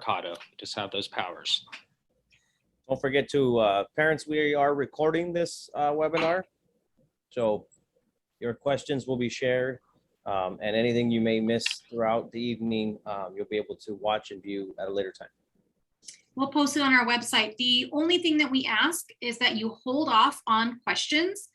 avocado. Just have those powers. Don't forget to, parents, we are recording this webinar. So your questions will be shared, and anything you may miss throughout the evening, you'll be able to watch and view at a later time. We'll post it on our website. The only thing that we ask is that you hold off on questions.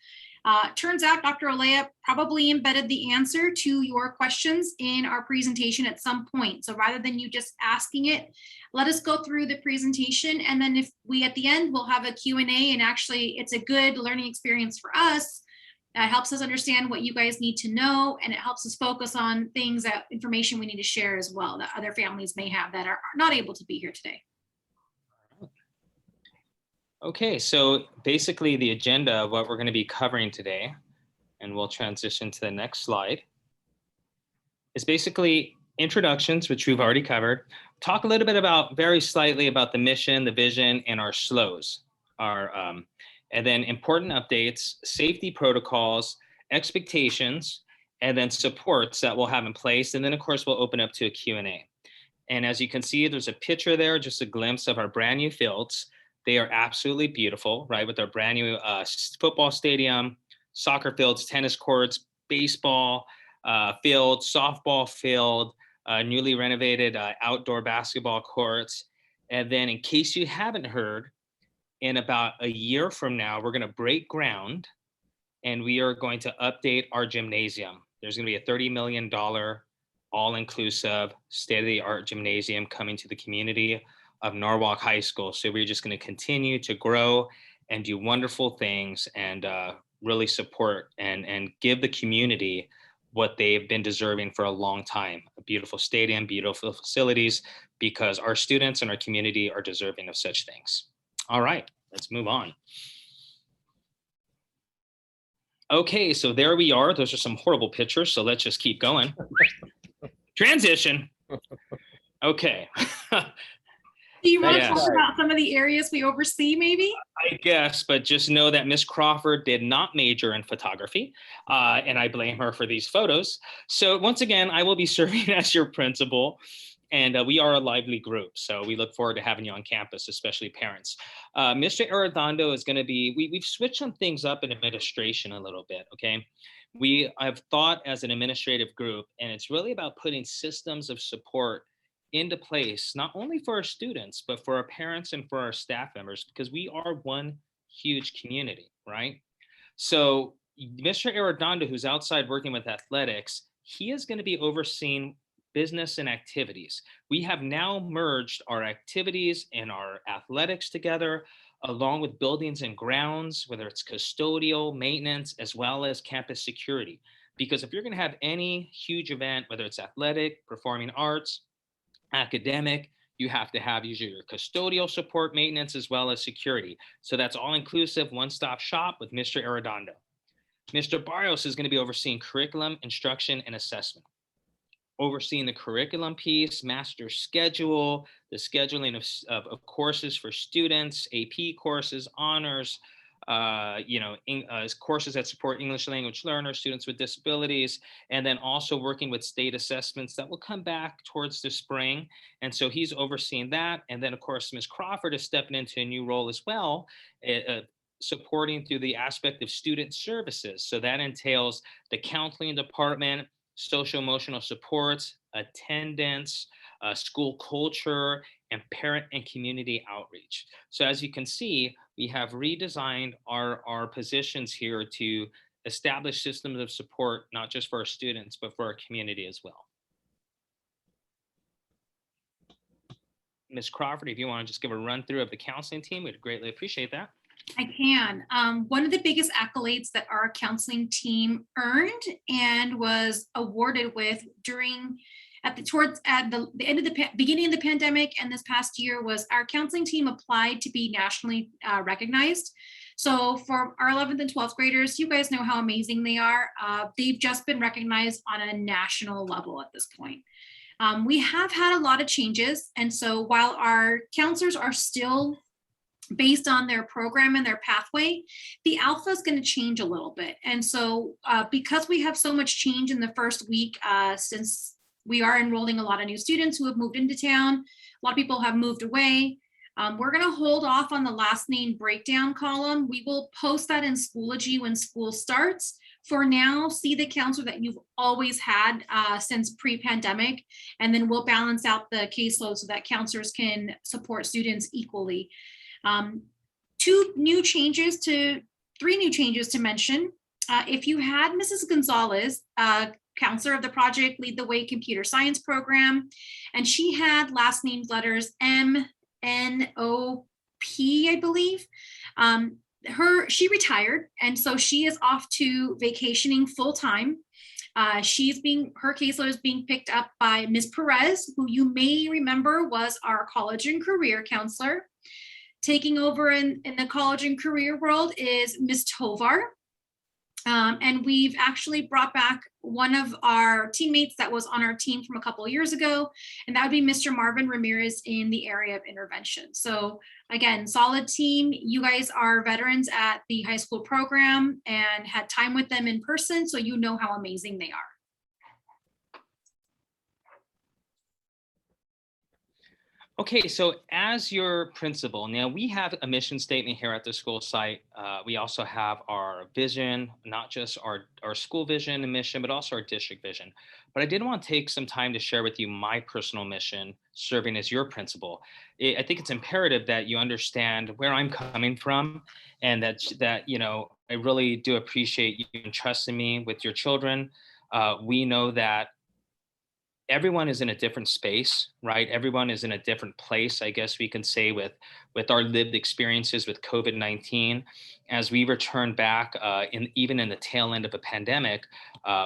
Turns out Dr. Olea probably embedded the answer to your questions in our presentation at some point. So rather than you just asking it, let us go through the presentation. And then if we, at the end, we'll have a Q&A, and actually it's a good learning experience for us. That helps us understand what you guys need to know, and it helps us focus on things, that information we need to share as well that other families may have that are not able to be here today. Okay, so basically the agenda of what we're going to be covering today, and we'll transition to the next slide, is basically introductions, which we've already covered. Talk a little bit about, very slightly, about the mission, the vision, and our SLOs, and then important updates, safety protocols, expectations, and then supports that we'll have in place. And then, of course, we'll open up to a Q&A. And as you can see, there's a picture there, just a glimpse of our brand new fields. They are absolutely beautiful, right? With our brand new football stadium, soccer fields, tennis courts, baseball field, softball field, newly renovated outdoor basketball courts. And then, in case you haven't heard, in about a year from now, we're going to break ground, and we are going to update our gymnasium. There's going to be a $30 million all-inclusive state-of-the-art gymnasium coming to the community of Norwalk High School. So we're just going to continue to grow and do wonderful things, and really support and give the community what they've been deserving for a long time. A beautiful stadium, beautiful facilities, because our students and our community are deserving of such things. All right, let's move on. Okay, so there we are. Those are some horrible pictures, so let's just keep going. Transition. Okay. Do you want to talk about some of the areas we oversee, maybe? I guess, but just know that Miss Crawford did not major in photography, and I blame her for these photos. So once again, I will be serving as your principal, and we are a lively group, so we look forward to having you on campus, especially parents. Mr. Arredondo is going to be, we've switched some things up in administration a little bit, okay? We have thought as an administrative group, and it's really about putting systems of support into place, not only for our students, but for our parents and for our staff members, because we are one huge community, right? So Mr. Arredondo, who's outside working with athletics, he is going to be overseeing business and activities. We have now merged our activities and our athletics together, along with buildings and grounds, whether it's custodial, maintenance, as well as campus security. Because if you're going to have any huge event, whether it's athletic, performing arts, academic, you have to have usually your custodial support, maintenance, as well as security. So that's all inclusive, one-stop shop with Mr. Arredondo. Mr. Barrios is going to be overseeing curriculum, instruction, and assessment. Overseeing the curriculum piece, master schedule, the scheduling of courses for students, AP courses, honors, courses that support English language learners, students with disabilities, and then also working with state assessments that will come back towards the spring. And so he's overseeing that. And then, of course, Ms. Crawford is stepping into a new role as well, supporting through the aspect of student services. So that entails the counseling department, social emotional supports, attendance, school culture, and parent and community outreach. So as you can see, we have redesigned our positions here to establish systems of support, not just for our students, but for our community as well. Ms. Crawford, if you want to just give a run through of the counseling team, we'd greatly appreciate that. I can. One of the biggest accolades that our counseling team earned and was awarded with at the end of the beginning of the pandemic and this past year was our counseling team applied to be nationally recognized. So for our 11th and 12th graders, you guys know how amazing they are. They've just been recognized on a national level at this point. We have had a lot of changes. And so while our counselors are still based on their program and their pathway, the alpha is going to change a little bit. And so because we have so much change in the first week, since we are enrolling a lot of new students who have moved into town, A lot of people have moved away. We're going to hold off on the last name breakdown column. We will post that in Schoology when school starts. For now, see the counselor that you've always had since pre-pandemic, and then we'll balance out the caseload so that counselors can support students equally. Three new changes to mention. If you had Mrs. Gonzalez, counselor of the Project Lead the Way computer science program, and she had last name letters MNOP, I believe. She retired, and so she is off to vacationing full time. Her caseload is being picked up by Ms. Perez, who you may remember was our college and career counselor. Taking over in the college and career world is Ms. Tovar. And we've actually brought back one of our teammates that was on our team from a couple of years ago, and that would be Mr. Marvin Ramirez in the area of intervention. So again, solid team. You guys are veterans at the high school program and had time with them in person, so you know how amazing they are. Okay, so as your principal, now we have a mission statement here at the school site. We also have our vision, not just our school vision and mission, but also our district vision. But I did want to take some time to share with you my personal mission serving as your principal. I think it's imperative that you understand where I'm coming from, and that you know, I really do appreciate you entrusting me with your children. We know that everyone is in a different space, right? Everyone is in a different place, I guess we can say, with our lived experiences with COVID-19. As we return back, even in the tail end of a pandemic,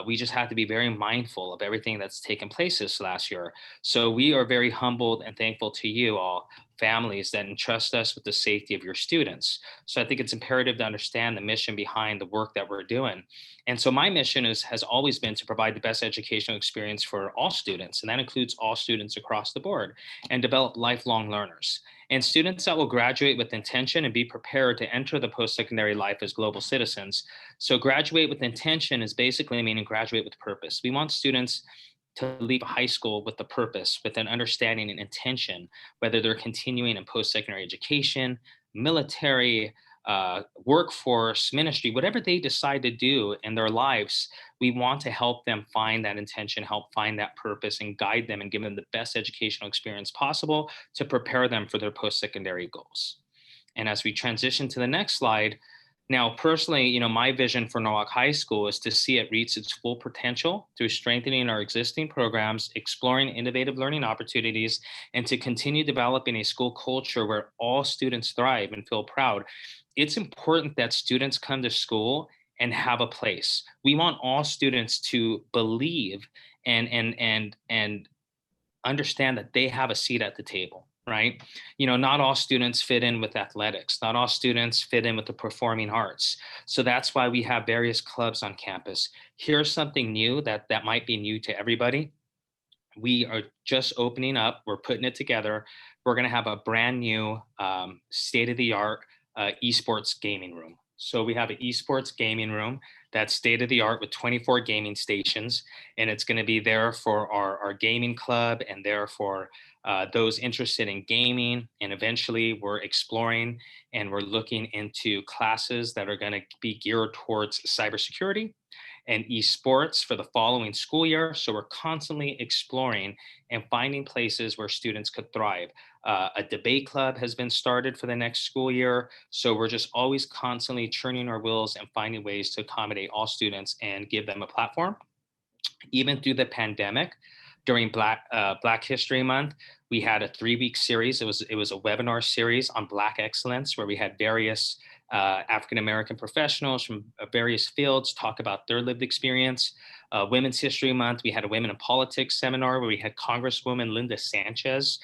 we just have to be very mindful of everything that's taken place this last year. So we are very humbled and thankful to you all, families that entrust us with the safety of your students. So I think it's imperative to understand the mission behind the work that we're doing. And so my mission has always been to provide the best educational experience for all students, and that includes all students across the board, and develop lifelong learners. And students that will graduate with intention and be prepared to enter the post-secondary life as global citizens. So graduate with intention is basically meaning graduate with purpose. We want students to leave high school with a purpose, with an understanding and intention, whether they're continuing in post-secondary education, military, workforce, ministry, whatever they decide to do in their lives. We want to help them find that intention, help find that purpose, and guide them and give them the best educational experience possible to prepare them for their post-secondary goals. And as we transition to the next slide, now, personally, you know, my vision for Norwalk High School is to see it reach its full potential through strengthening our existing programs, exploring innovative learning opportunities, and to continue developing a school culture where all students thrive and feel proud. It's important that students come to school and have a place. We want all students to believe and understand that they have a seat at the table, right? You know, not all students fit in with athletics. Not all students fit in with the performing arts. So that's why we have various clubs on campus. Here's something new that might be new to everybody. We are just opening up. We're putting it together. We're going to have a brand new state-of-the-art esports gaming room. So we have an esports gaming room that's state of the art with 24 gaming stations, and it's going to be there for our gaming club and there for those interested in gaming. And eventually we're exploring and we're looking into classes that are going to be geared towards cybersecurity and esports for the following school year. So we're constantly exploring and finding places where students could thrive. A debate club has been started for the next school year. So we're just always constantly churning our wheels and finding ways to accommodate all students and give them a platform. Even through the pandemic, during Black History Month, we had a 3-week series. It was a webinar series on Black excellence, where we had various African-American professionals from various fields talk about their lived experience. Women's History Month, we had a Women in Politics seminar where we had Congresswoman Linda Sanchez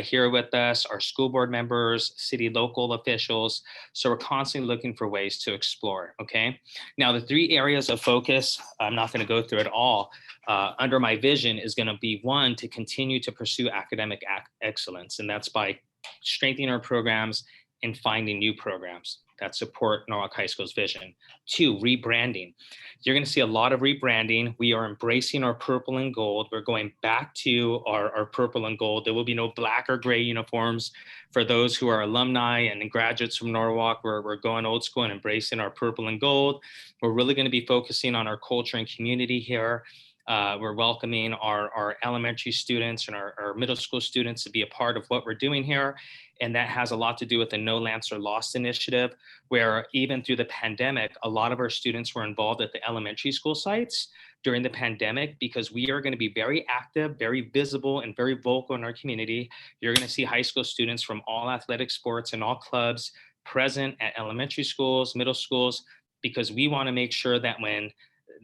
here with us, our school board members, city local officials. So we're constantly looking for ways to explore, okay? Now, the 3 areas of focus, I'm not gonna go through it all, under my vision is gonna be, 1, to continue to pursue academic excellence, and that's by strengthening our programs and finding new programs. that support Norwalk High School's vision. 2, rebranding. You're going to see a lot of rebranding. We are embracing our purple and gold. We're going back to our purple and gold. There will be no black or gray uniforms for those who are alumni and graduates from Norwalk. We're going old school and embracing our purple and gold. We're really going to be focusing on our culture and community here. We're welcoming our elementary students and our middle school students to be a part of what we're doing here. And that has a lot to do with the No Lancer Lost initiative, where even through the pandemic, a lot of our students were involved at the elementary school sites during the pandemic, because we are going to be very active, very visible, and very vocal in our community. You're going to see high school students from all athletic sports and all clubs present at elementary schools, middle schools, because we want to make sure that when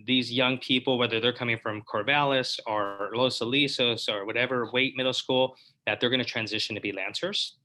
these young people, whether they're coming from Corvallis or Los Alisos or whatever Waite Middle School, that they're going to transition to be Lancers.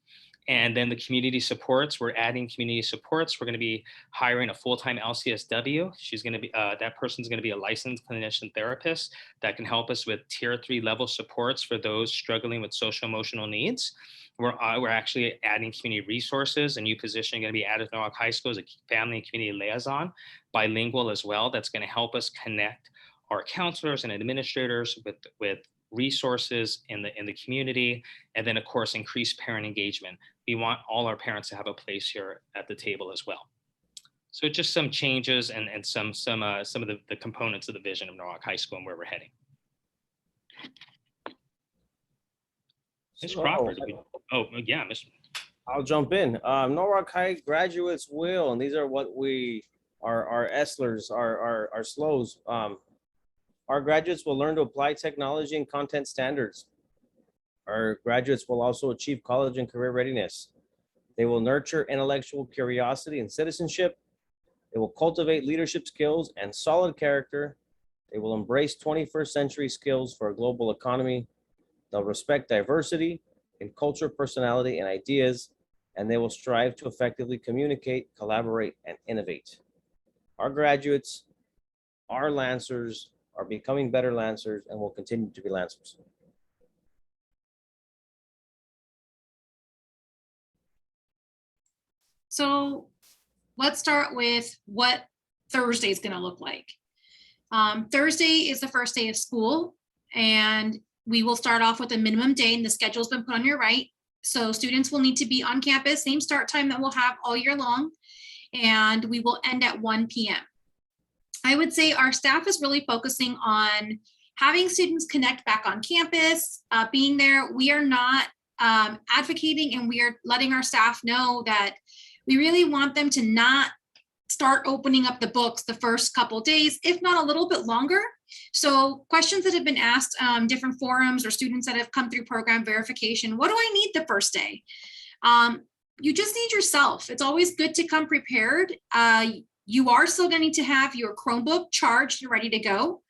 And then the community supports, we're adding community supports. We're going to be hiring a full-time LCSW. She's going to be, that person's going to be a licensed clinician therapist that can help us with tier 3 level supports for those struggling with social emotional needs. We're actually adding community resources. A new position going to be added to Norwalk High School as a family and community liaison, bilingual as well. That's going to help us connect our counselors and administrators with resources in the community, and then of course increase parent engagement. We want all our parents to have a place here at the table as well. So just some changes and some of the components of the vision of Norwalk High School and where we're heading. Ms. Crawford. Oh yeah, Mr. I'll jump in. Norwalk High graduates will, and these are what our ESLers, our SLOs. Our graduates will learn to apply technology and content standards. Our graduates will also achieve college and career readiness. They will nurture intellectual curiosity and citizenship. They will cultivate leadership skills and solid character. They will embrace 21st century skills for a global economy. They'll respect diversity in culture, personality, and ideas, and they will strive to effectively communicate, collaborate, and innovate. Our graduates are Lancers, are becoming better Lancers, and will continue to be Lancers. So let's start with what Thursday is going to look like. Thursday is the first day of school, and we will start off with a minimum day, and the schedule's been put on your right. So students will need to be on campus, same start time that we'll have all year long, and we will end at 1 p.m. I would say our staff is really focusing on having students connect back on campus, being there. We are not advocating, and we are letting our staff know that we really want them to not start opening up the books the first couple days, if not a little bit longer. So questions that have been asked, different forums or students that have come through program verification, what do I need the first day? You just need yourself. It's always good to come prepared. You are still going to need to have your Chromebook charged and ready to go.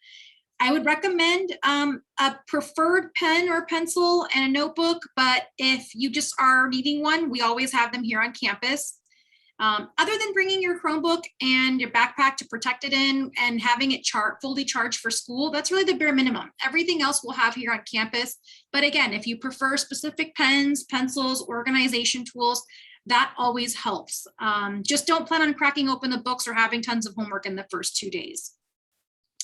I would recommend a preferred pen or pencil and a notebook, but if you just are needing one, we always have them here on campus. Other than bringing your Chromebook and your backpack to protect it in and having it fully charged for school, that's really the bare minimum. Everything else we'll have here on campus. But again, if you prefer specific pens, pencils, organization tools, that always helps. Just don't plan on cracking open the books or having tons of homework in the first 2 days.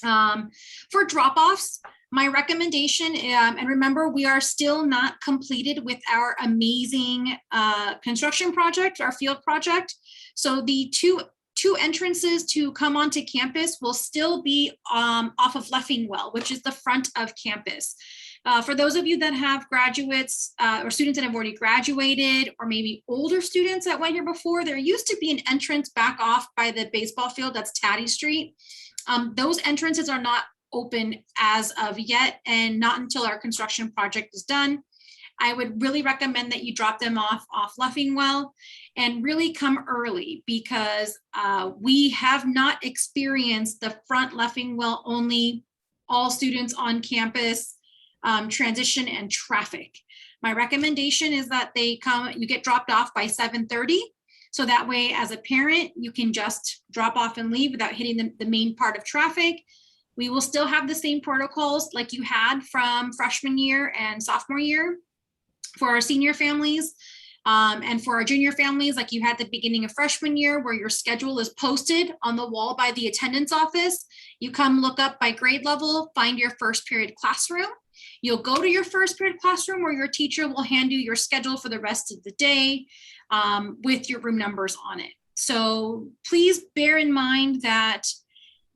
For drop-offs, my recommendation, and remember, we are still not completed with our amazing construction project, our field project. So the two entrances to come onto campus will still be off of Leffingwell, which is the front of campus. For those of you that have graduates or students that have already graduated, or maybe older students that went here before, there used to be an entrance back off by the baseball field, that's Taddy Street. Those entrances are not open as of yet, and not until our construction project is done. I would really recommend that you drop them off Leffingwell and really come early, because we have not experienced the front Leffingwell only all students on campus transition and traffic. My recommendation is that you get dropped off by 7:30. So that way, as a parent, you can just drop off and leave without hitting the main part of traffic. We will still have the same protocols like you had from freshman year and sophomore year for our senior families. And for our junior families, like you had the beginning of freshman year, where your schedule is posted on the wall by the attendance office, you come look up by grade level, find your first period classroom. You'll go to your first period classroom where your teacher will hand you your schedule for the rest of the day with your room numbers on it. So please bear in mind that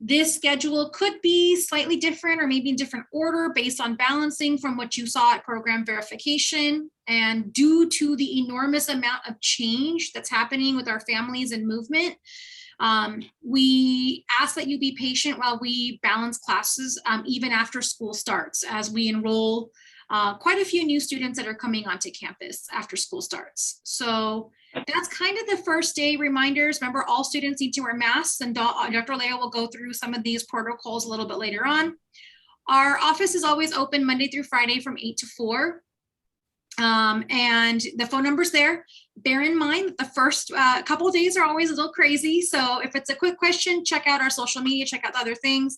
this schedule could be slightly different or maybe in different order based on balancing from what you saw at program verification. And due to the enormous amount of change that's happening with our families and movement, we ask that you be patient while we balance classes even after school starts, as we enroll quite a few new students that are coming onto campus after school starts. So that's kind of the first day reminders. Remember, all students need to wear masks, and Dr. Leo will go through some of these protocols a little bit later on. Our office is always open Monday through Friday from 8 to 4. And the phone number's there. Bear in mind that the first couple of days are always a little crazy. So if it's a quick question, check out our social media, check out the other things,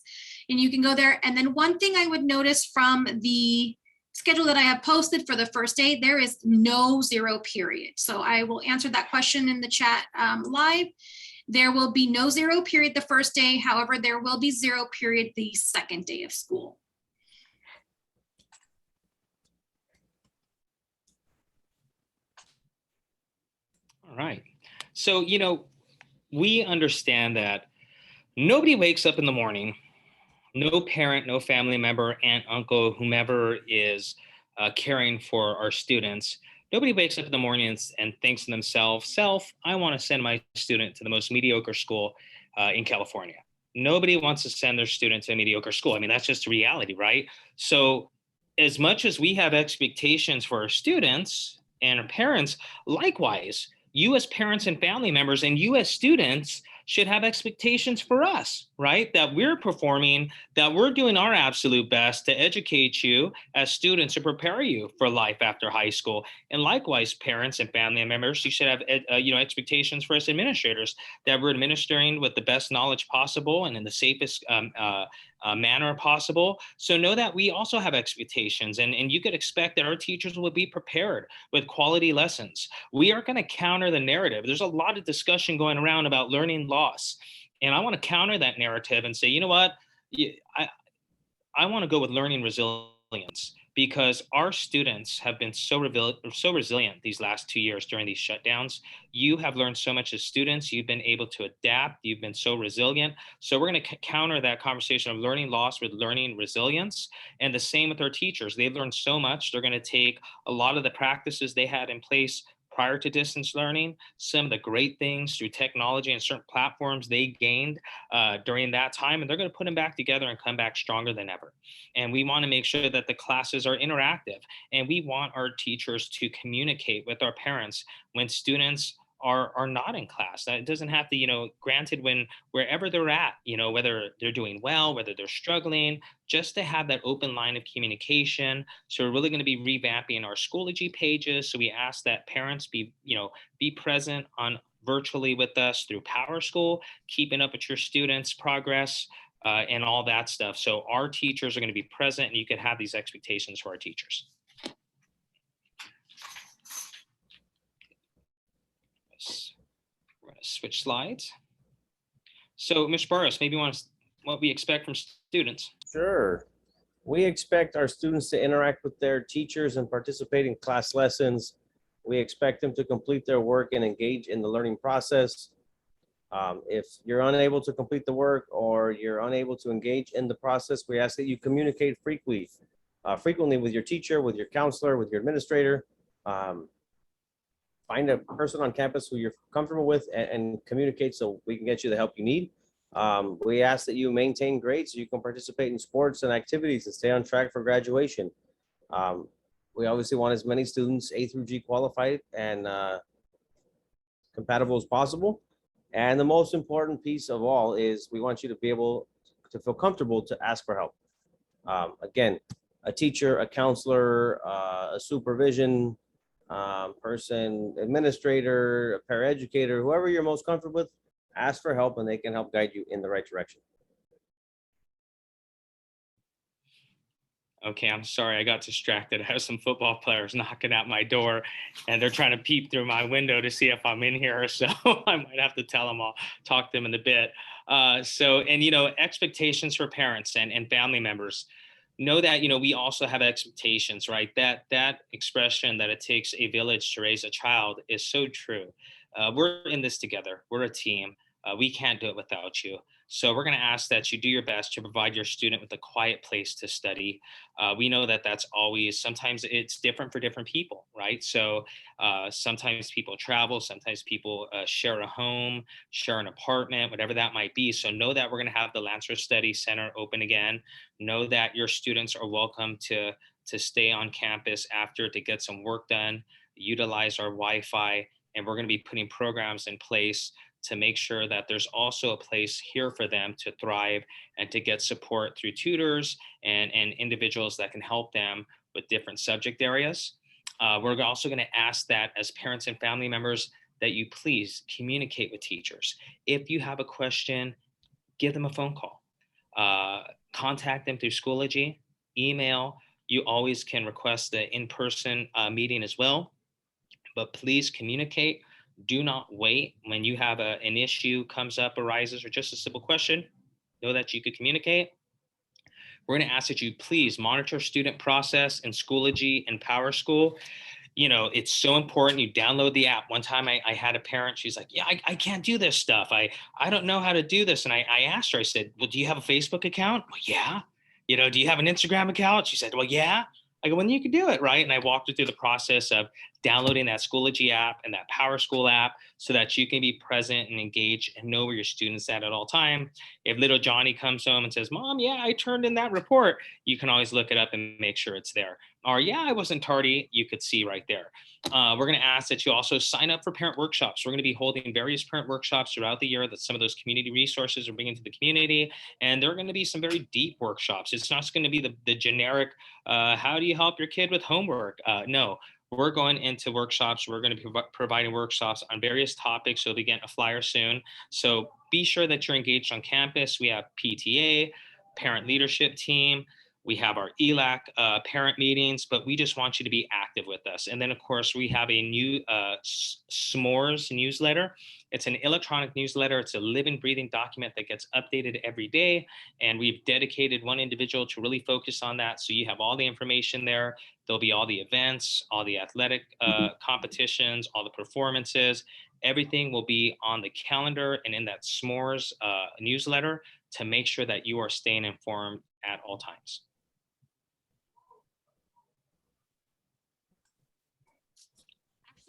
and you can go there. And then one thing I would notice from the schedule that I have posted for the first day, there is no zero period. So I will answer that question in the chat live. There will be no zero period the first day. However, there will be zero period the second day of school. All right. So, we understand that nobody wakes up in the morning, no parent, no family member, aunt, uncle, whomever is caring for our students. Nobody wakes up in the morning and thinks to themselves, I want to send my student to the most mediocre school in California. Nobody wants to send their student to a mediocre school. I mean, that's just a reality, right? So as much as we have expectations for our students and our parents, likewise, you as parents and family members and you as students should have expectations for us, right? That we're performing, that we're doing our absolute best to educate you as students to prepare you for life after high school. And likewise, parents and family members, you should have expectations for us administrators, that we're administering with the best knowledge possible and in the safest manner possible. So know that we also have expectations, and you could expect that our teachers will be prepared with quality lessons. We are going to counter the narrative. There's a lot of discussion going around about learning loss. And I want to counter that narrative and say, you know what? I want to go with learning resilience, because our students have been so resilient these last 2 years during these shutdowns. You have learned so much as students. You've been able to adapt. You've been so resilient. So we're going to counter that conversation of learning loss with learning resilience. And the same with our teachers. They've learned so much. They're going to take a lot of the practices they had in place prior to distance learning, some of the great things through technology and certain platforms they gained during that time, and they're going to put them back together and come back stronger than ever. And we want to make sure that the classes are interactive, and we want our teachers to communicate with our parents when students are not in class. That doesn't have to, granted, when wherever they're at, whether they're doing well, whether they're struggling, just to have that open line of communication. So we're really going to be revamping our Schoology pages. So we ask that parents be present on virtually with us through PowerSchool, keeping up with your students' progress and all that stuff. So our teachers are going to be present, and you could have these expectations for our teachers. We're going to switch slides. So, Mr. Burris, maybe you want to, what we expect from students. Sure. We expect our students to interact with their teachers and participate in class lessons. We expect them to complete their work and engage in the learning process. If you're unable to complete the work or you're unable to engage in the process, we ask that you communicate frequently with your teacher, with your counselor, with your administrator. Find a person on campus who you're comfortable with and communicate so we can get you the help you need. We ask that you maintain grades so you can participate in sports and activities and stay on track for graduation. We obviously want as many students A through G qualified and compatible as possible. And the most important piece of all is we want you to be able to feel comfortable to ask for help. Again, a teacher, a counselor, a supervision person, administrator, a paraeducator, whoever you're most comfortable with, ask for help and they can help guide you in the right direction. Okay, I'm sorry, I got distracted. I have some football players knocking at my door and they're trying to peep through my window to see if I'm in here. So I might have to tell them I'll talk to them in a bit. And expectations for parents and family members. Know that, we also have expectations, right? That expression that it takes a village to raise a child is so true. We're in this together. We're a team. We can't do it without you. So we're going to ask that you do your best to provide your student with a quiet place to study. We know that that's always, sometimes it's different for different people, right? So sometimes people travel, sometimes people share a home, share an apartment, whatever that might be. So know that we're going to have the Lancer Study Center open again. Know that your students are welcome to stay on campus after to get some work done, utilize our Wi-Fi, and we're going to be putting programs in place to make sure that there's also a place here for them to thrive and to get support through tutors and individuals that can help them with different subject areas. We're also going to ask that as parents and family members that you please communicate with teachers. If you have a question, give them a phone call. Contact them through Schoology, email. You always can request the in-person meeting as well, but please communicate. Do not wait when you have an issue comes up, arises, or just a simple question. Know that you could communicate. We're going to ask that you please monitor student process in Schoology and PowerSchool. It's so important. You download the app. One time I had a parent, she's like, yeah, I can't do this stuff. I don't know how to do this. And I asked her, I said, well, do you have a Facebook account? Well, yeah. Do you have an Instagram account? She said, well, yeah. I go, well, you can do it, right? And I walked her through the process of downloading that Schoology app and that PowerSchool app so that you can be present and engaged and know where your students at all time. If little Johnny comes home and says, Mom, yeah, I turned in that report, you can always look it up and make sure it's there. Or, yeah, I wasn't tardy, you could see right there. We're going to ask that you also sign up for parent workshops. We're going to be holding various parent workshops throughout the year that some of those community resources are bringing to the community. And there are going to be some very deep workshops. It's not just going to be the generic, how do you help your kid with homework? No, we're going into workshops. We're going to be providing workshops on various topics. So you'll be getting a flyer soon. So be sure that you're engaged on campus. We have PTA, parent leadership team. We have our ELAC parent meetings, but we just want you to be active with us. And then, of course, we have a new S'mores newsletter. It's an electronic newsletter. It's a living, breathing document that gets updated every day. And we've dedicated one individual to really focus on that. So you have all the information there. There'll be all the events, all the athletic competitions, all the performances. Everything will be on the calendar and in that S'mores newsletter to make sure that you are staying informed at all times.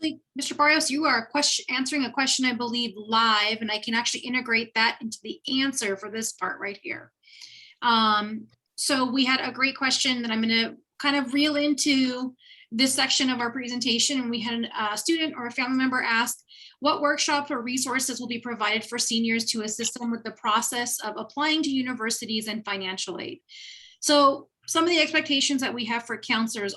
Actually, Mr. Barrios, you are answering a question, I believe, live, and I can actually integrate that into the answer for this part right here. So we had a great question that I'm going to kind of reel into this section of our presentation. And we had a student or a family member ask, what workshops or resources will be provided for seniors to assist them with the process of applying to universities and financial aid? So some of the expectations that we have for counselors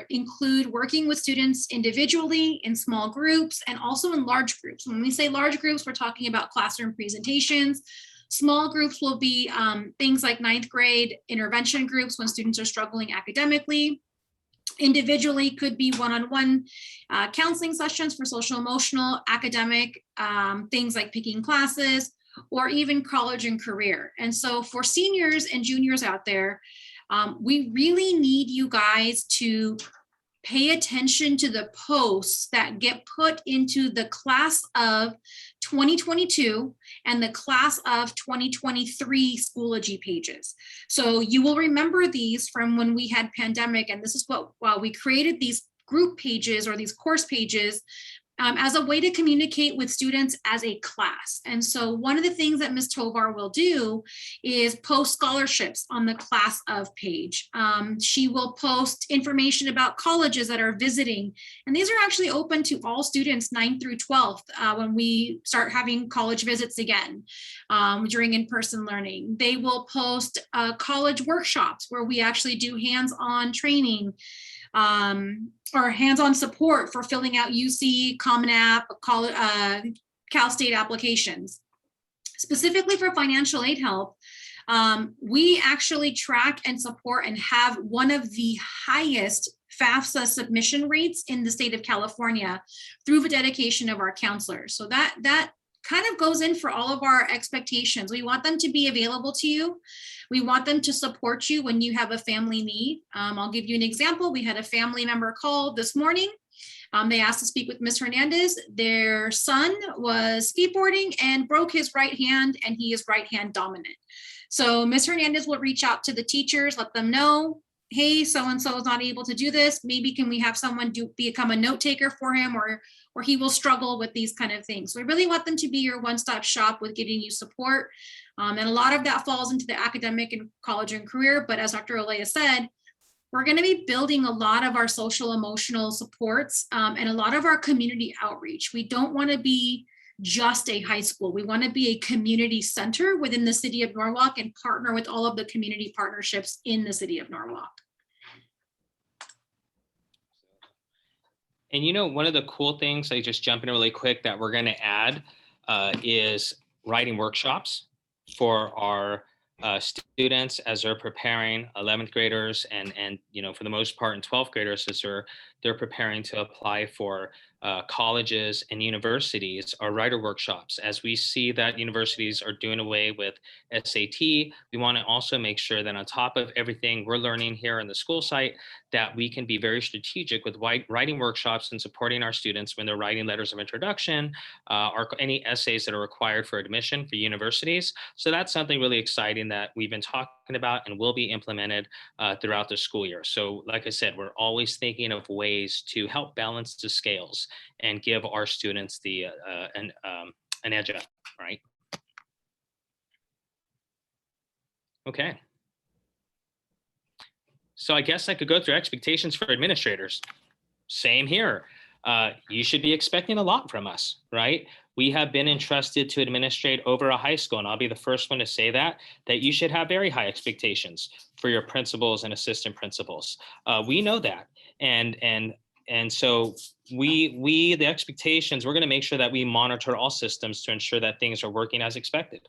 include working with students individually, in small groups, and also in large groups. When we say large groups, we're talking about classroom presentations. Small groups will be things like 9th grade intervention groups when students are struggling academically. Individually could be one-on-one counseling sessions for social, emotional, academic, things like picking classes, or even college and career. And so for seniors and juniors out there, we really need you guys to pay attention to the posts that get put into the class of 2022 and the class of 2023 Schoology pages. So you will remember these from when we had pandemic, and this is while we created these group pages or these course pages as a way to communicate with students as a class. And so one of the things that Ms. Tovar will do is post scholarships on the class of page. She will post information about colleges that are visiting. And these are actually open to all students 9th through 12th when we start having college visits again during in-person learning. They will post college workshops where we actually do hands-on training or hands-on support for filling out UC, Common App, Cal State applications. Specifically for financial aid help, We actually track and support and have one of the highest FAFSA submission rates in the state of California through the dedication of our counselors. So that kind of goes in for all of our expectations. We want them to be available to you. We want them to support you when you have a family need. I'll give you an example. We had a family member call this morning. They asked to speak with Ms. Hernandez. Their son was skateboarding and broke his right hand, and he is right hand dominant. So Ms. Hernandez will reach out to the teachers, let them know, hey, so-and-so is not able to do this. Maybe can we have someone become a note taker for him, or he will struggle with these kind of things. So we really want them to be your one-stop shop with giving you support. And a lot of that falls into the academic and college and career. But as Dr. Olea said, we're going to be building a lot of our social emotional supports and a lot of our community outreach. We don't want to be just a high school. We want to be a community center within the city of Norwalk and partner with all of the community partnerships in the city of Norwalk. And one of the cool things, I just jump in really quick, that we're going to add is writing workshops for our students as they're preparing, 11th graders and for the most part, and 12th graders as they're preparing to apply for colleges and universities, are writer workshops. As we see that universities are doing away with SAT, we want to also make sure that on top of everything we're learning here in the school site, that we can be very strategic with writing workshops and supporting our students when they're writing letters of introduction or any essays that are required for admission for universities. So that's something really exciting that we've been talking about and will be implemented throughout the school year. So like I said, we're always thinking of ways to help balance the scales and give our students the an edge up, right? Okay. So I guess I could go through expectations for administrators. Same here. You should be expecting a lot from us, right? We have been entrusted to administrate over a high school, and I'll be the first one to say that you should have very high expectations for your principals and assistant principals. We know that, and so the expectations, we're going to make sure that we monitor all systems to ensure that things are working as expected.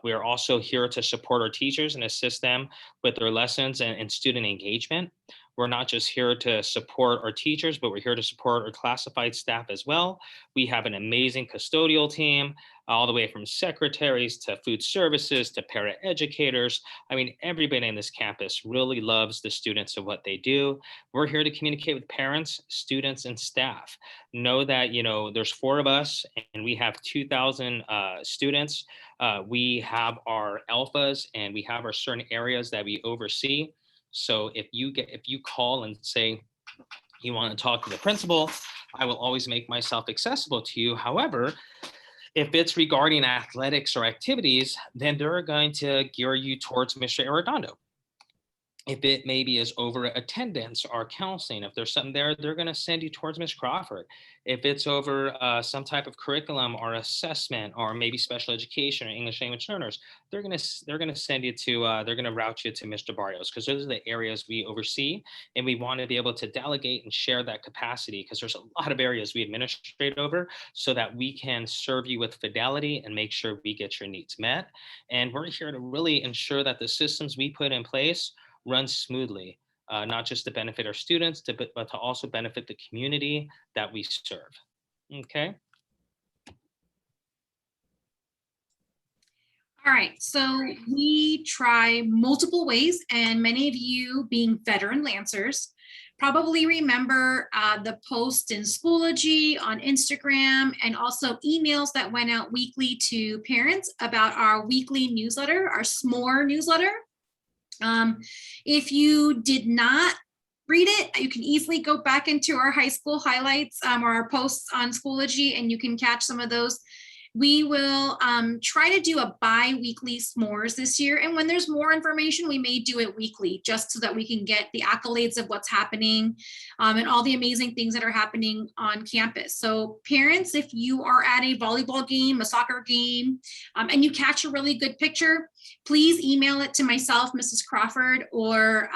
We are also here to support our teachers and assist them with their lessons and student engagement. We're not just here to support our teachers, but we're here to support our classified staff as well. We have an amazing custodial team, all the way from secretaries to food services to para-educators. I mean, everybody in this campus really loves the students of what they do. We're here to communicate with parents, students, and staff. Know that, there's 4 of us and we have 2,000 students. We have our alphas and we have our certain areas that we oversee. So if you call and say you want to talk to the principal, I will always make myself accessible to you. However, if it's regarding athletics or activities, then they're going to gear you towards Mr. Arredondo. If it maybe is over attendance or counseling, if there's something there, they're going to send you towards Ms. Crawford. If it's over some type of curriculum or assessment or maybe special education or English language learners, they're going to send you to they're going to route you to Mr. Barrios, because those are the areas we oversee, and we want to be able to delegate and share that capacity, because there's a lot of areas we administrate over, so that we can serve you with fidelity and make sure we get your needs met. And we're here to really ensure that the systems we put in place run smoothly, not just to benefit our students, but to also benefit the community that we serve. Okay. All right, so we try multiple ways, and many of you, being veteran Lancers, probably remember the post in Schoology, on Instagram, and also emails that went out weekly to parents about our weekly newsletter, our SMORE newsletter. If you did not read it, you can easily go back into our high school highlights or our posts on Schoology, and you can catch some of those. We will try to do a bi-weekly s'mores this year. And when there's more information, we may do it weekly, just so that we can get the accolades of what's happening and all the amazing things that are happening on campus. So parents, if you are at a volleyball game, a soccer game, and you catch a really good picture, please email it to myself, Mrs. Crawford, or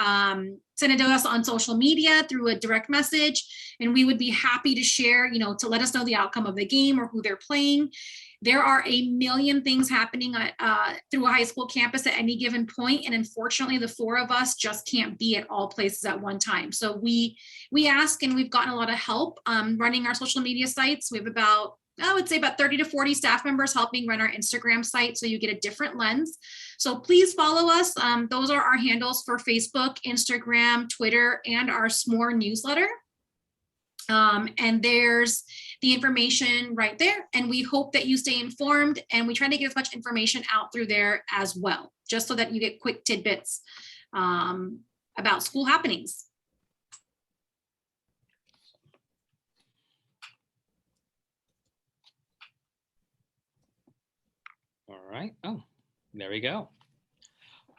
send it to us on social media through a direct message, and we would be happy to share, to let us know the outcome of the game or who they're playing. There are a million things happening through a high school campus at any given point, and unfortunately, the four of us just can't be at all places at one time. So we ask, and we've gotten a lot of help running our social media sites. We have I would say about 30 to 40 staff members helping run our Instagram site, so you get a different lens. So please follow us. Those are our handles for Facebook, Instagram, Twitter, and our S'more newsletter. And there's the information right there. And we hope that you stay informed, and we try to get as much information out through there as well, just so that you get quick tidbits about school happenings. All right. Oh, there we go.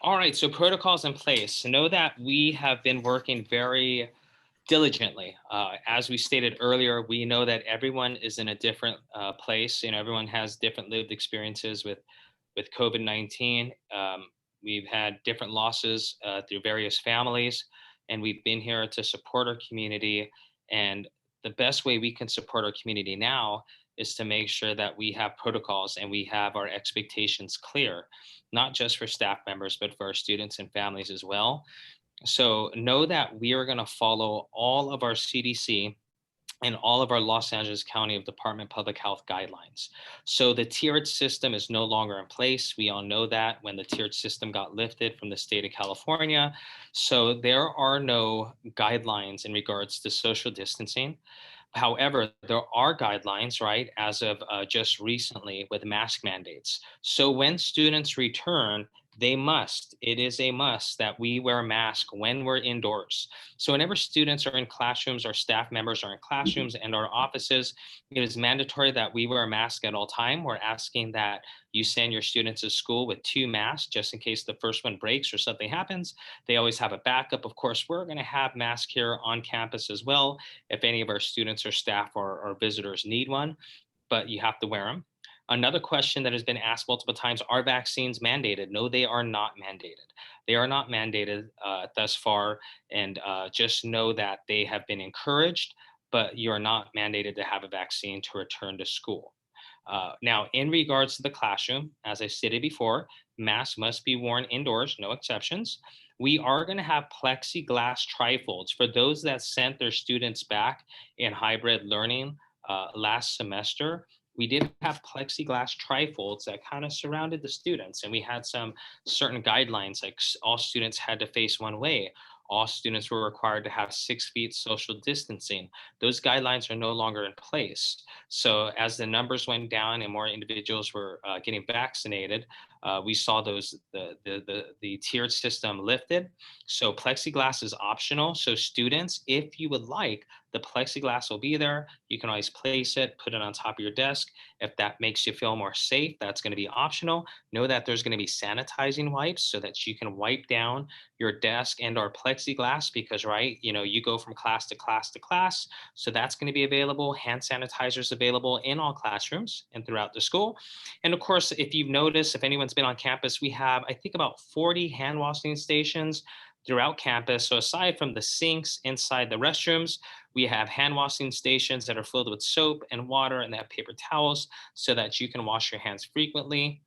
All right. So protocols in place. Know that we have been working very diligently. As we stated earlier, we know that everyone is in a different place. Everyone has different lived experiences with COVID-19. We've had different losses through various families, and we've been here to support our community. And the best way we can support our community now is to make sure that we have protocols and we have our expectations clear, not just for staff members, but for our students and families as well. So know that we are going to follow all of our CDC and all of our Los Angeles County Department of Public Health guidelines. So the tiered system is no longer in place. We all know that when the tiered system got lifted from the state of California. So there are no guidelines in regards to social distancing. However, there are guidelines, right, as of just recently with mask mandates. So when students return, it is a must that we wear a mask when we're indoors. So whenever students are in classrooms, our staff members are in classrooms and our offices, it is mandatory that we wear a mask at all time. We're asking that you send your students to school with 2 masks, just in case the first one breaks or something happens. They always have a backup. Of course, we're going to have masks here on campus as well, if any of our students or staff or visitors need one, but you have to wear them. Another question that has been asked multiple times, are vaccines mandated? No, they are not mandated. They are not mandated thus far, and just know that they have been encouraged, but you're not mandated to have a vaccine to return to school. Now, in regards to the classroom, as I stated before, masks must be worn indoors, no exceptions. We are going to have plexiglass trifolds for those that sent their students back in hybrid learning last semester. We did have plexiglass trifolds that kind of surrounded the students, and we had some certain guidelines, like all students had to face one way. All students were required to have 6 feet social distancing. Those guidelines are no longer in place. So as the numbers went down and more individuals were getting vaccinated, we saw the tiered system lifted. So plexiglass is optional. So students, if you would like, the plexiglass will be there. You can always place it, put it on top of your desk. If that makes you feel more safe, that's going to be optional. Know that there's going to be sanitizing wipes so that you can wipe down your desk and or plexiglass, because you go from class to class to class. So that's going to be available. Hand sanitizers available in all classrooms and throughout the school. And of course, if you've noticed, if anyone's been on campus, we have, I think, about 40 hand washing stations throughout campus. So aside from the sinks inside the restrooms, we have hand washing stations that are filled with soap and water, and they have paper towels so that you can wash your hands frequently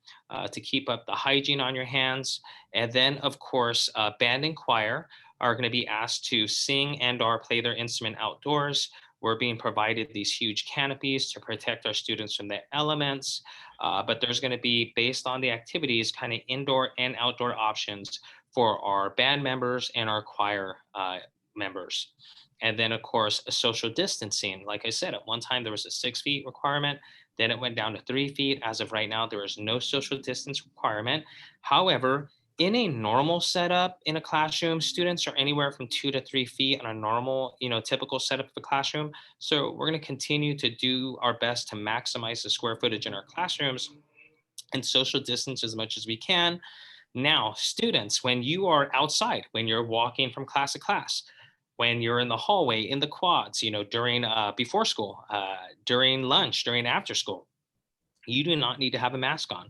to keep up the hygiene on your hands. And then, of course, band and choir are going to be asked to sing and or play their instrument outdoors. We're being provided these huge canopies to protect our students from the elements, but there's going to be, based on the activities, kind of indoor and outdoor options for our band members and our choir members. And then, of course, a social distancing. Like I said, at one time there was a 6 feet requirement. Then it went down to 3 feet. As of right now, there is no social distance requirement. However, in a normal setup in a classroom, students are anywhere from 2 to 3 feet on a normal, typical setup of a classroom. So we're going to continue to do our best to maximize the square footage in our classrooms and social distance as much as we can. Now, students, when you are outside, when you're walking from class to class, when you're in the hallway, in the quads, during before school, during lunch, during after school, you do not need to have a mask on.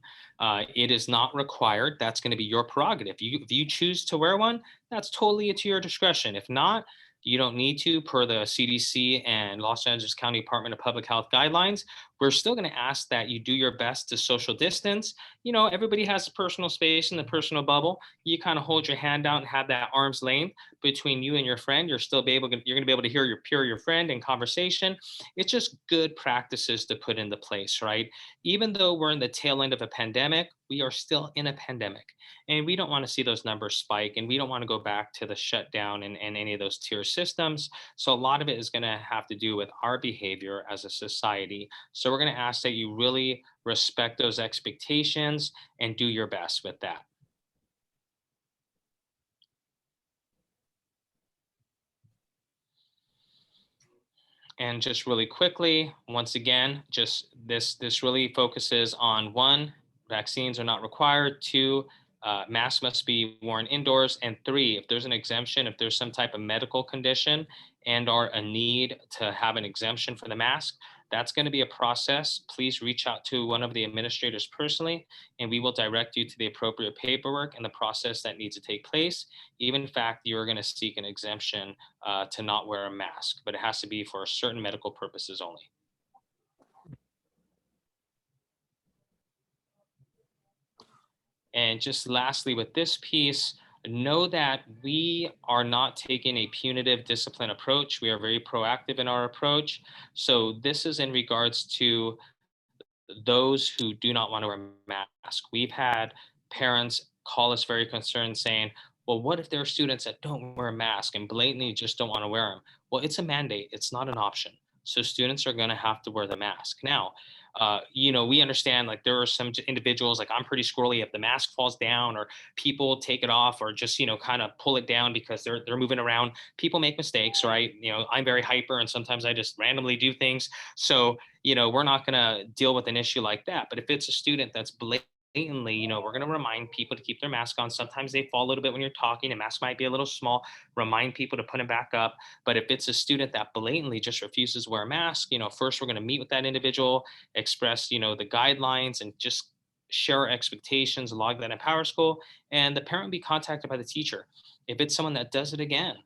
It is not required. That's going to be your prerogative. If you choose to wear one, that's totally to your discretion. If not, you don't need to, per the CDC and Los Angeles County Department of Public Health guidelines. We're still going to ask that you do your best to social distance. You know, everybody has a personal space in the personal bubble. You kind of hold your hand out and have that arm's length between you and your friend. You're going to be able to hear your friend in conversation. It's just good practices to put into place, right? Even though we're in the tail end of a pandemic, we are still in a pandemic. And we don't want to see those numbers spike, and we don't want to go back to the shutdown and any of those tier systems. So a lot of it is going to have to do with our behavior as a society. So we're going to ask that you really respect those expectations and do your best with that. And just really quickly, once again, just this really focuses on one, vaccines are not required. Two, masks must be worn indoors. And three, if there's an exemption, if there's some type of medical condition and or a need to have an exemption for the mask, that's going to be a process. Please reach out to one of the administrators personally, and we will direct you to the appropriate paperwork and the process that needs to take place. Even in fact, you're going to seek an exemption to not wear a mask, but it has to be for certain medical purposes only. And just lastly, with this piece, know that we are not taking a punitive discipline approach. We are very proactive in our approach. So this is in regards to those who do not want to wear a mask. We've had parents call us very concerned saying, well, what if there are students that don't wear a mask and blatantly just don't want to wear them? Well, it's a mandate. It's not an option. So students are going to have to wear the mask. Now, you know, we understand like there are some individuals, like I'm pretty squirrely, if the mask falls down or people take it off or just, you know, kind of pull it down because they're moving around. People make mistakes, right? You know, I'm very hyper and sometimes I just randomly do things. So, you know, we're not going to deal with an issue like that. But if it's a student that's blatantly, you know, we're going to remind people to keep their mask on. Sometimes they fall a little bit when you're talking. A mask might be a little small. Remind people to put it back up. But if it's a student that blatantly just refuses to wear a mask, you know, first we're going to meet with that individual, express, you know, the guidelines and just share our expectations, log that in PowerSchool, and the parent will be contacted by the teacher. If it's someone that does it again,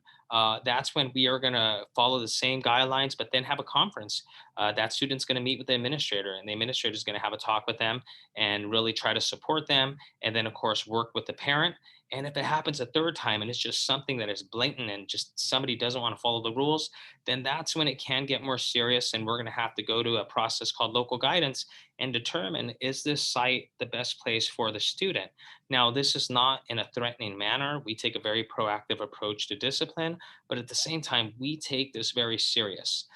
that's when we are going to follow the same guidelines, but then have a conference. That student's going to meet with the administrator, and the administrator is going to have a talk with them and really try to support them. And then, of course, work with the parent. And if it happens a third time and it's just something that is blatant and just somebody doesn't want to follow the rules, then that's when it can get more serious. And we're going to have to go to a process called local guidance and determine, is this site the best place for the student? Now, this is not in a threatening manner. We take a very proactive approach to discipline, but at the same time, we take this very serious.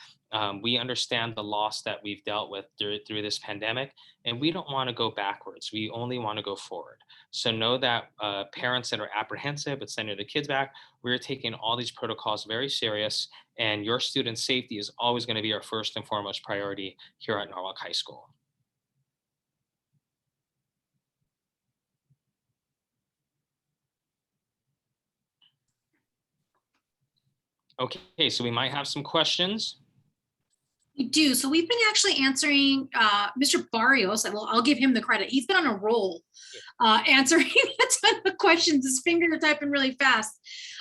We understand the loss that we've dealt with through this pandemic, and we don't want to go backwards. We only want to go forward. So know that parents that are apprehensive at sending their kids back, we're taking all these protocols very serious, and your student safety is always going to be our first and foremost priority here at Norwalk High School. Okay, so we might have some questions. We do. So we've been actually answering Mr. Barrios. Well, I'll give him the credit. He's been on a roll answering a ton of questions. His fingers are typing really fast.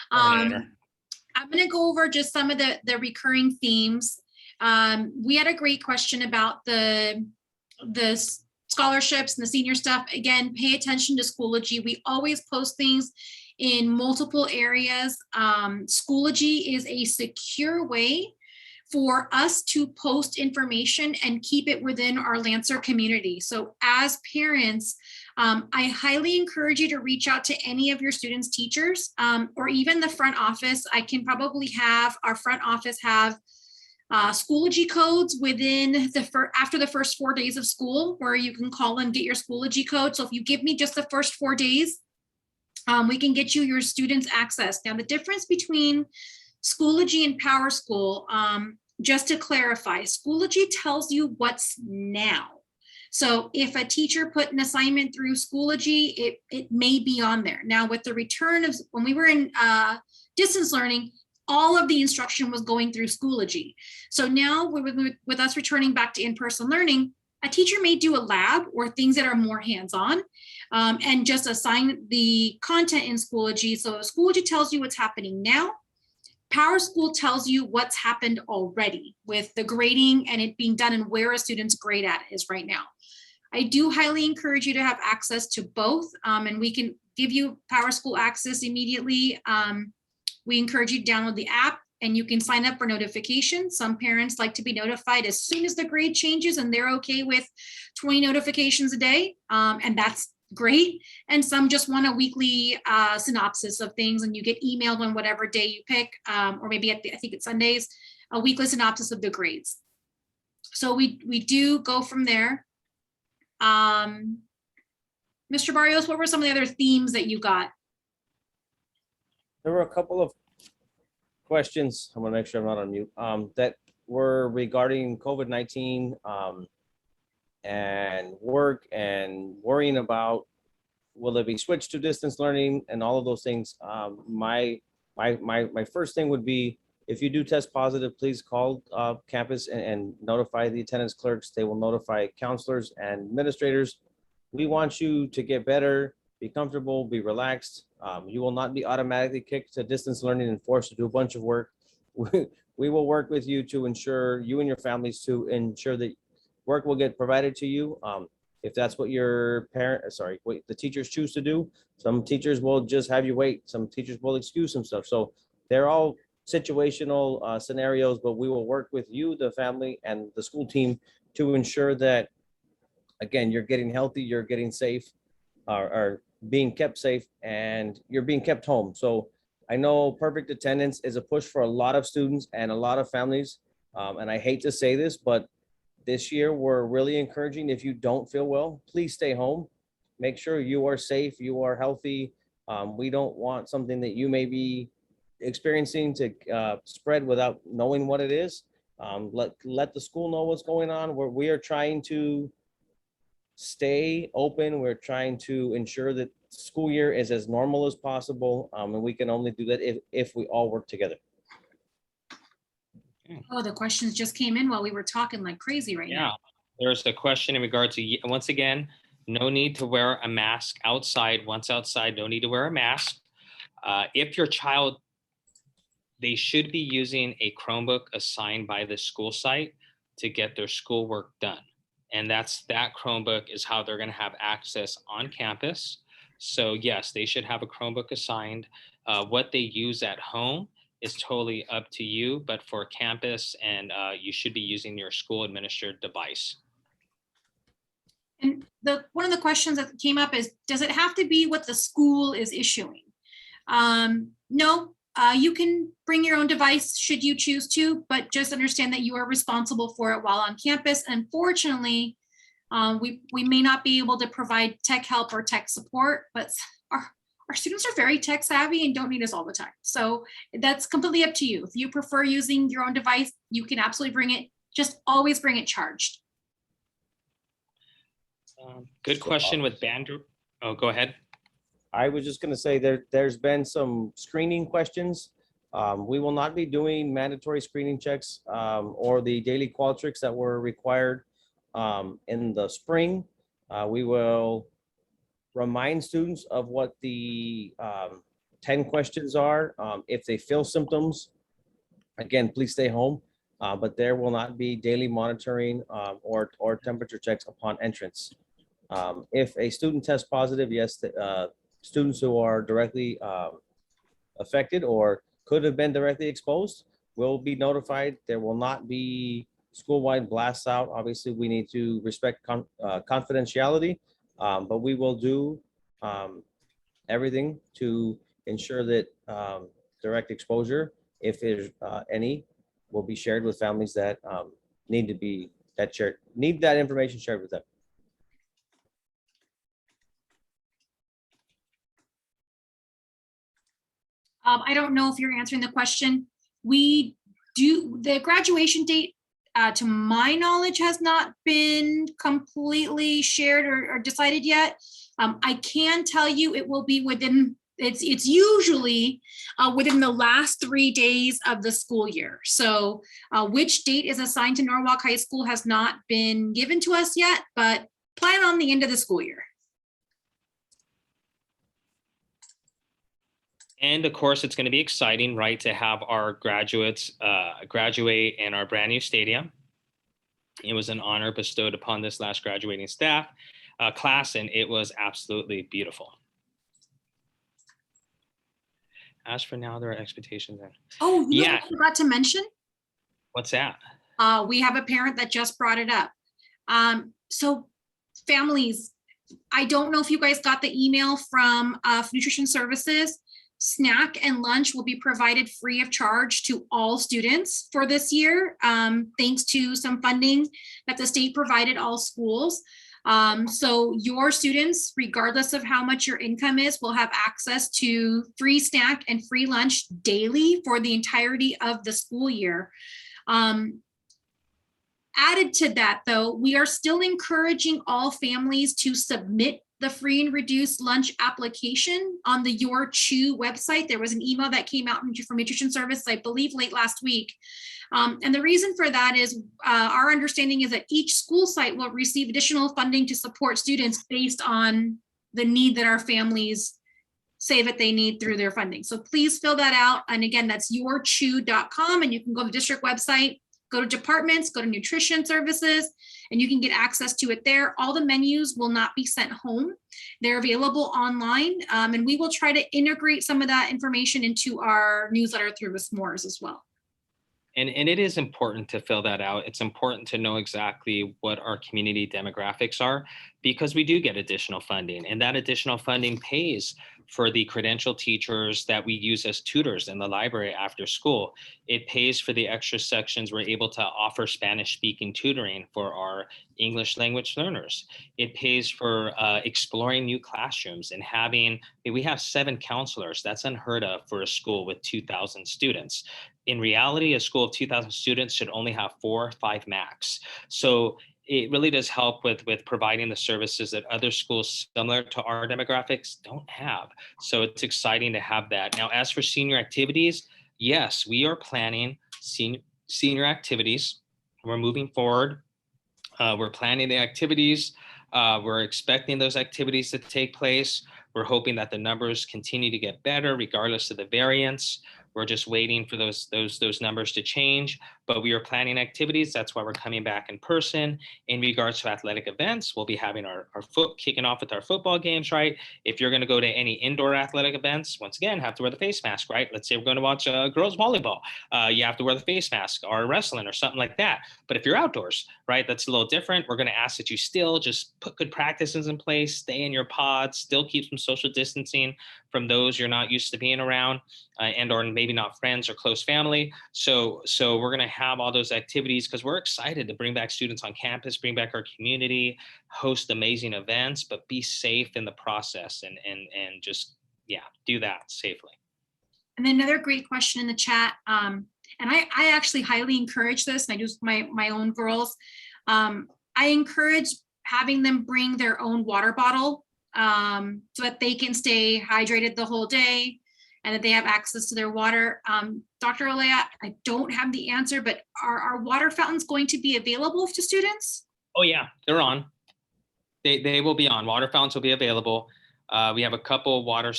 I'm going to go over just some of the recurring themes. We had a great question about the scholarships and the senior stuff. Again, pay attention to Schoology. We always post things in multiple areas. Schoology is a secure way for us to post information and keep it within our Lancer community. So as parents, I highly encourage you to reach out to any of your students' teachers or even the front office. I can probably have our front office have Schoology codes within after the first 4 days of school, where you can call and get your Schoology code. So if you give me just the first 4 days, we can get you your students access. Now, the difference between Schoology and PowerSchool, just to clarify, Schoology tells you what's now. So if a teacher put an assignment through Schoology, it may be on there. Now, with the return of, when we were in distance learning, all of the instruction was going through Schoology. So now with us returning back to in-person learning, a teacher may do a lab or things that are more hands-on, and just assign the content in Schoology. So Schoology tells you what's happening now. PowerSchool tells you what's happened already with the grading and it being done and where a student's grade at is right now. I do highly encourage you to have access to both, and we can give you PowerSchool access immediately. We encourage you to download the app and you can sign up for notifications. Some parents like to be notified as soon as the grade changes and they're okay with 20 notifications a day, and that's great. And some just want a weekly synopsis of things and you get emailed on whatever day you pick, or maybe I think it's Sundays, a weekly synopsis of the grades. So we do go from there. Mr. Barrios, what were some of the other themes that you got? There were a couple of questions. I'm gonna make sure I'm not on mute. That were regarding COVID-19 and work and worrying about will it be switched to distance learning and all of those things. My first thing would be, if you do test positive, please call campus and notify the attendance clerks. They will notify counselors and administrators. We want you to get better, be comfortable, be relaxed. You will not be automatically kicked to distance learning and forced to do a bunch of work. We will work with you to ensure, you and your families, to ensure that work will get provided to you. If that's what your what the teachers choose to do. Some teachers will just have you wait. Some teachers will excuse some stuff. So they're all situational scenarios, but we will work with you, the family, and the school team to ensure that, again, you're getting healthy, you're getting safe, or being kept safe, and you're being kept home. So I know perfect attendance is a push for a lot of students and a lot of families. And I hate to say this, but this year we're really encouraging, if you don't feel well, please stay home. Make sure you are safe, you are healthy. We don't want something that you may be experiencing to spread without knowing what it is. Let the school know what's going on. We are trying to stay open. We're trying to ensure that school year is as normal as possible. And we can only do that if we all work together. Oh, the questions just came in while we were talking like crazy right now. There's a question in regard to, once again, no need to wear a mask outside. Once outside, no need to wear a mask. If your child, they should be using a Chromebook assigned by the school site to get their schoolwork done. And that Chromebook is how they're going to have access on campus. So yes, they should have a Chromebook assigned. What they use at home is totally up to you, but for campus, and you should be using your school administered device. And one of the questions that came up is, does it have to be what the school is issuing? No, you can bring your own device should you choose to, but just understand that you are responsible for it while on campus. Unfortunately, we may not be able to provide tech help or tech support, but our students are very tech savvy and don't need us all the time. So that's completely up to you. If you prefer using your own device, you can absolutely bring it. Just always bring it charged. Good question with band. Oh, go ahead. I was just going to say there's been some screening questions. We will not be doing mandatory screening checks or the daily qualitrics that were required in the spring. We will remind students of what the 10 questions are. If they feel symptoms, again, please stay home, but there will not be daily monitoring or temperature checks upon entrance. If a student tests positive, yes, students who are directly affected or could have been directly exposed will be notified. There will not be school-wide blasts out. Obviously, we need to respect confidentiality, but we will do everything to ensure that direct exposure, if there's any, will be shared with families that need that information shared with them. I don't know if you're answering the question. We do, the graduation date, to my knowledge, has not been completely shared or decided yet. I can tell you it will be within it's usually within the last 3 days of the school year. So which date is assigned to Norwalk High School has not been given to us yet, but plan on the end of the school year. And of course, it's going to be exciting, right, to have our graduates graduate in our brand new stadium. It was an honor bestowed upon this last graduating staff class, and it was absolutely beautiful. As for now, there are expectations. Oh, you know Yeah. what I forgot to mention? What's that? We have a parent that just brought it up. So families, I don't know if you guys got the email from Nutrition Services. Snack and lunch will be provided free of charge to all students for this year, thanks to some funding that the state provided all schools. So your students, regardless of how much your income is, will have access to free snack and free lunch daily for the entirety of the school year. Added to that, though, we are still encouraging all families to submit the free and reduced lunch application on the Your Chew website. There was an email that came out from Nutrition Service, I believe, late last week. And the reason for that is our understanding is that each school site will receive additional funding to support students based on the need that our families say that they need through their funding. So please fill that out. And again, that's yourchew.com, and you can go to the district website, go to departments, go to nutrition services, and you can get access to it there. All the menus will not be sent home. They're available online, and we will try to integrate some of that information into our newsletter through the S'mores as well. And it is important to fill that out. It's important to know exactly what our community demographics are, because we do get additional funding, and that additional funding pays for the credentialed teachers that we use as tutors in the library after school. It pays for the extra sections. We're able to offer Spanish speaking tutoring for our English language learners. It pays for exploring new classrooms and we have 7 counselors. That's unheard of for a school with 2,000 students. In reality, a school of 2,000 students should only have 4 or 5 max. So it really does help with providing the services that other schools similar to our demographics don't have. So it's exciting to have that. Now, as for senior activities, yes, we are planning senior activities. We're moving forward. We're planning the activities. We're expecting those activities to take place. We're hoping that the numbers continue to get better regardless of the variance. We're just waiting for those numbers to change, but we are planning activities. That's why we're coming back in person. In regards to athletic events, we'll be having our kicking off with our football games, right? If you're going to go to any indoor athletic events, once again, have to wear the face mask, right? Let's say we're going to watch girls volleyball. You have to wear the face mask, or wrestling or something like that. But if you're outdoors, right, that's a little different. We're going to ask that you still just put good practices in place, stay in your pods, still keep some social distancing from those you're not used to being around, and or maybe not friends or close family. So we're going to have all those activities because we're excited to bring back students on campus, bring back our community, host amazing events, but be safe in the process and just, do that safely. And then another great question in the chat, and I actually highly encourage this, and I do my own girls. I encourage having them bring their own water bottle so that they can stay hydrated the whole day and that they have access to their water. Dr. Olea, I don't have the answer, but are our water fountains going to be available to students? Oh yeah, they're on. They will be on. Water fountains will be available. We have a couple water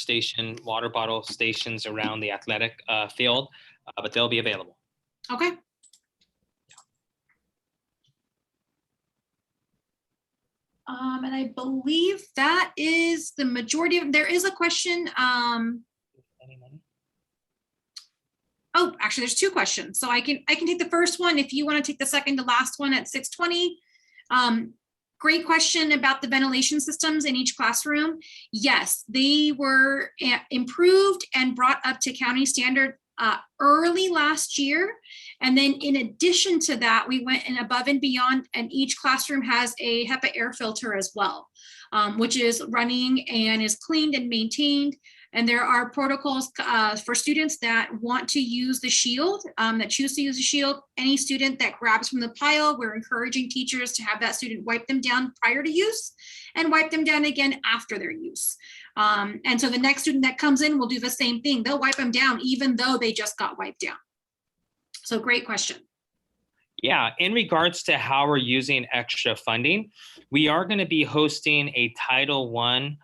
bottle stations around the athletic field, but they'll be available. Okay. And I believe that is the majority of, there is a question. Oh, actually there's 2 questions. So I can take the first one if you want to take the second to last one at 6:20. Great question about the ventilation systems in each classroom. Yes, they were improved and brought up to county standard early last year. And then in addition to that, we went above and beyond, and each classroom has a HEPA air filter as well, which is running and is cleaned and maintained. And there are protocols for students that want to use the shield, that choose to use the shield. Any student that grabs from the pile, we're encouraging teachers to have that student wipe them down prior to use and wipe them down again after their use. And so the next student that comes in will do the same thing. They'll wipe them down even though they just got wiped down. So great question. Yeah, in regards to how we're using extra funding, we are going to be hosting a Title I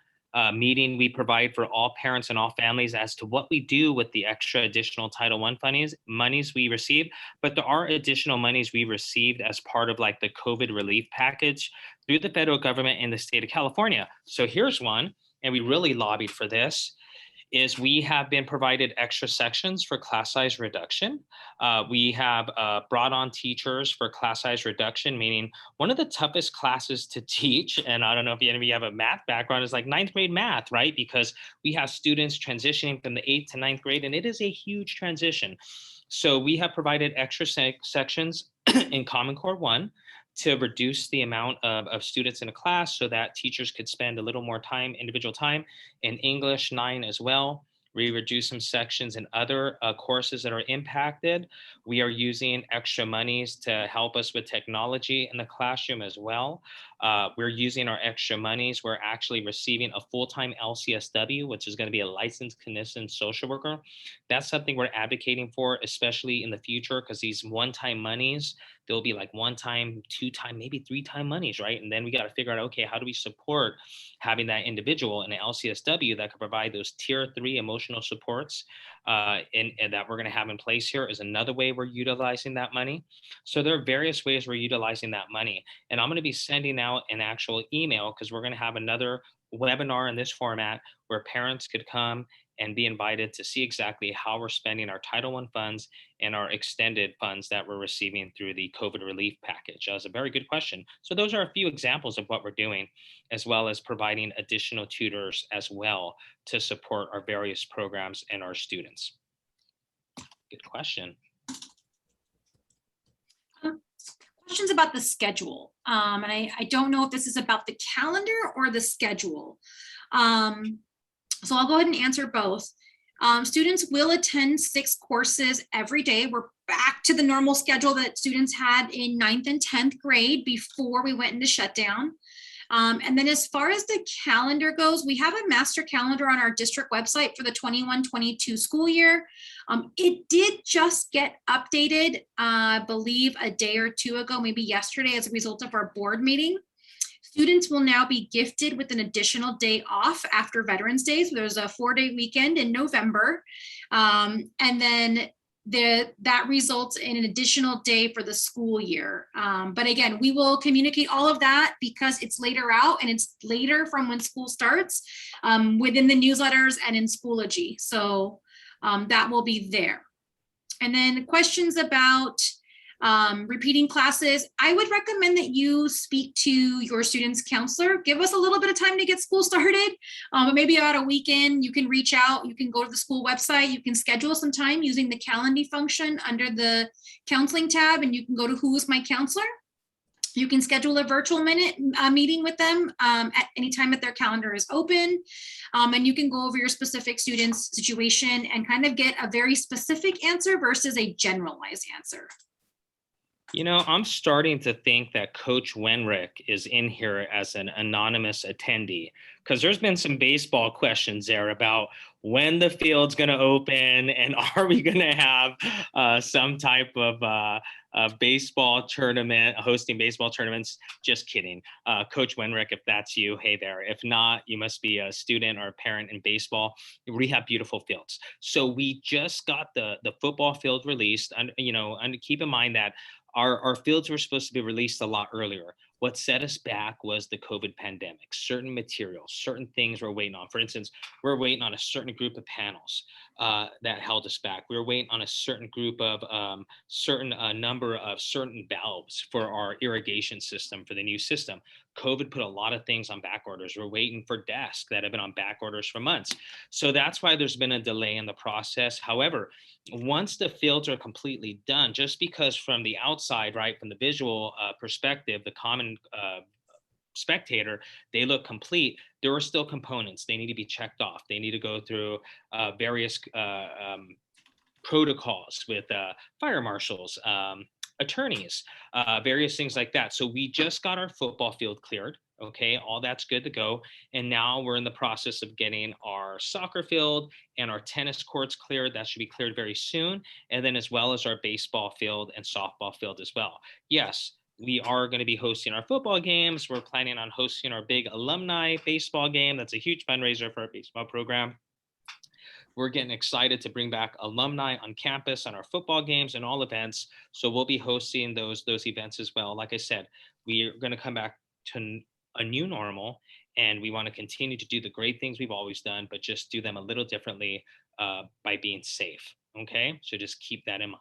meeting we provide for all parents and all families as to what we do with the extra additional Title I monies we receive. But there are additional monies we received as part of like the COVID relief package through the federal government in the state of California. So here's one, and we really lobbied for this, is we have been provided extra sections for class size reduction. We have brought on teachers for class size reduction, meaning one of the toughest classes to teach, and I don't know if any of you have a math background, is like ninth grade math, right? Because we have students transitioning from the 8th to 9th grade, and it is a huge transition. So we have provided extra sections in Common Core 1 to reduce the amount of students in a class so that teachers could spend a little more time, individual time. In English 9 as well, we reduce some sections in other courses that are impacted. We are using extra monies to help us with technology in the classroom as well. We're using our extra monies. We're actually receiving a full-time LCSW, which is going to be a licensed clinician social worker. That's something we're advocating for, especially in the future, because these one-time monies, there'll be like one time, two time, maybe three time monies, right? And then we got to figure out, okay, how do we support having that individual in an LCSW that could provide those tier 3 emotional supports and that we're going to have in place here is another way we're utilizing that money. So there are various ways we're utilizing that money. And I'm going to be sending out an actual email because we're going to have another webinar in this format where parents could come and be invited to see exactly how we're spending our Title I funds and our extended funds that we're receiving through the COVID relief package. That was a very good question. So those are a few examples of what we're doing, as well as providing additional tutors as well to support our various programs and our students. Good question. Questions about the schedule. And I don't know if this is about the calendar or the schedule. So I'll go ahead and answer both. Students will attend 6 courses every day. We're back to the normal schedule that students had in 9th and 10th grade before we went into shutdown. And then as far as the calendar goes, we have a master calendar on our district website for the 21-22 school year. It did just get updated, I believe a day or two ago, maybe yesterday, as a result of our board meeting. Students will now be gifted with an additional day off after Veterans Day. So there's a 4-day weekend in November. And then that results in an additional day for the school year. But again, we will communicate all of that because it's later out and it's later from when school starts within the newsletters and in Schoology. So that will be there. And then questions about repeating classes. I would recommend that you speak to your student's counselor. Give us a little bit of time to get school started, but maybe about a weekend, you can reach out, you can go to the school website, you can schedule some time using the Calendly function under the counseling tab, and you can go to Who is My Counselor. You can schedule a virtual meeting with them at any time that their calendar is open. And you can go over your specific student's situation and kind of get a very specific answer versus a generalized answer. You know, I'm starting to think that Coach Wenrick is in here as an anonymous attendee, because there's been some baseball questions there about when the field's going to open and are we going to have some type of baseball tournament, hosting baseball tournaments. Just kidding. Coach Wenrick, if that's you, hey there. If not, you must be a student or a parent in baseball. We have beautiful fields. So we just got the football field released, and keep in mind that our fields were supposed to be released a lot earlier. What set us back was the COVID pandemic. Certain materials, certain things we're waiting on. For instance, we're waiting on a certain group of panels that held us back. We were waiting on a certain group of number of certain valves for our irrigation system for the new system. COVID put a lot of things on back orders. We're waiting for desks that have been on back orders for months. So that's why there's been a delay in the process. However, once the fields are completely done, just because from the outside, right, from the visual perspective, the common spectator, they look complete. There are still components. They need to be checked off. They need to go through various protocols with fire marshals, attorneys, various things like that. So we just got our football field cleared. Okay, all that's good to go. And now we're in the process of getting our soccer field and our tennis courts cleared. That should be cleared very soon. And then as well as our baseball field and softball field as well. Yes, we are going to be hosting our football games. We're planning on hosting our big alumni baseball game. That's a huge fundraiser for our baseball program. We're getting excited to bring back alumni on campus on our football games and all events. So we'll be hosting those events as well. Like I said, we are going to come back to a new normal, and we want to continue to do the great things we've always done, but just do them a little differently by being safe. Okay, so just keep that in mind.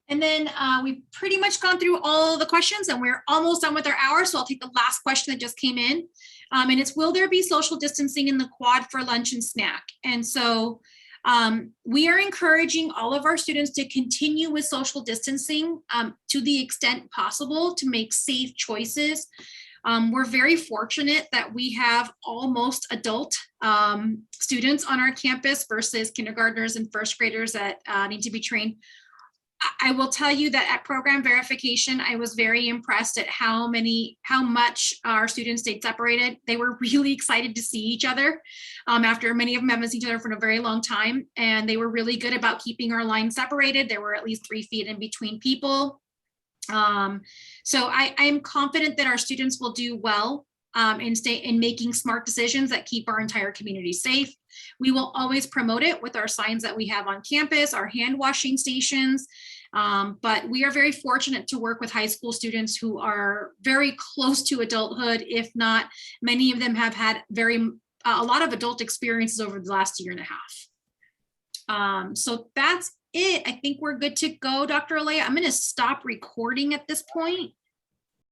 And then we've pretty much gone through all the questions, and we're almost done with our hour. So I'll take the last question that just came in. And it's, will there be social distancing in the quad for lunch and snack? And so we are encouraging all of our students to continue with social distancing to the extent possible to make safe choices. We're very fortunate that we have almost adult students on our campus versus kindergartners and first graders that need to be trained. I will tell you that at program verification, I was very impressed at how much our students stayed separated. They were really excited to see each other after many of them haven't seen each other for a very long time. And they were really good about keeping our line separated. There were at least 3 feet in between people. So I am confident that our students will do well and stay in making smart decisions that keep our entire community safe. We will always promote it with our signs that we have on campus, our hand washing stations. But we are very fortunate to work with high school students who are very close to adulthood. If not, many of them have had a lot of adult experiences over the last year and a half. So that's it. I think we're good to go, Dr. Alea. I'm going to stop recording at this point.